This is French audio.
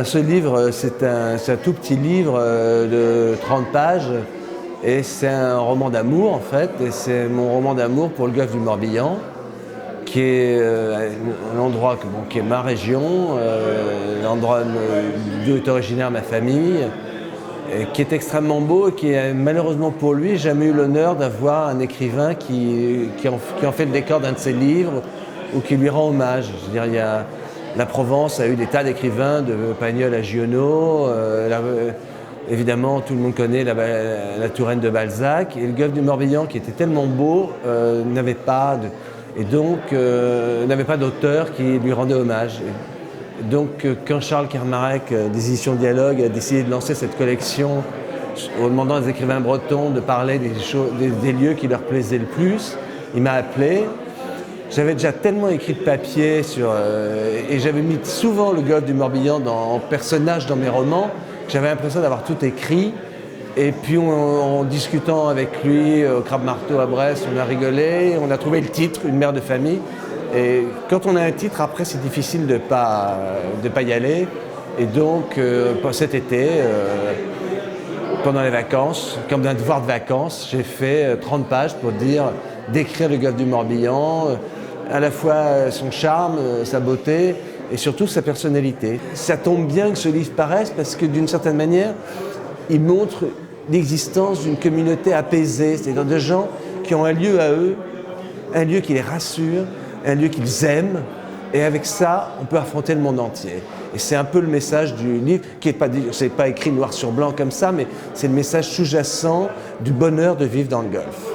Ce livre, c'est un tout petit livre de 30 pages et c'est un roman d'amour en fait. Et c'est mon roman d'amour pour le golfe du Morbihan, qui est un endroit qui est ma région, l'endroit d'où est originaire ma famille, et qui est extrêmement beau et qui est malheureusement pour lui jamais eu l'honneur d'avoir un écrivain qui en fait le décor d'un de ses livres ou qui lui rend hommage. Je veux dire, la Provence a eu des tas d'écrivains, de Pagnol à Giono, évidemment tout le monde connaît la Touraine de Balzac, et le golfe du Morbihan qui était tellement beau n'avait pas d'auteur qui lui rendait hommage. Et donc quand Charles Kermarek des éditions Dialogue a décidé de lancer cette collection en demandant aux écrivains bretons de parler des lieux qui leur plaisaient le plus, il m'a appelé. J'avais déjà tellement écrit de papier et j'avais mis souvent le golfe du Morbihan en personnage dans mes romans que j'avais l'impression d'avoir tout écrit. Et puis en discutant avec lui au Crabe Marteau à Brest, on a rigolé, on a trouvé le titre, Une mère de famille. Et quand on a un titre, après c'est difficile de pas y aller. Et donc cet été, pendant les vacances, comme un devoir de vacances, j'ai fait 30 pages pour décrire le golfe du Morbihan, à la fois son charme, sa beauté et surtout sa personnalité. Ça tombe bien que ce livre paraisse parce que d'une certaine manière, il montre l'existence d'une communauté apaisée, c'est-à-dire de gens qui ont un lieu à eux, un lieu qui les rassure, un lieu qu'ils aiment, et avec ça, on peut affronter le monde entier. Et c'est un peu le message du livre, c'est pas écrit noir sur blanc comme ça, mais c'est le message sous-jacent du bonheur de vivre dans le Golfe.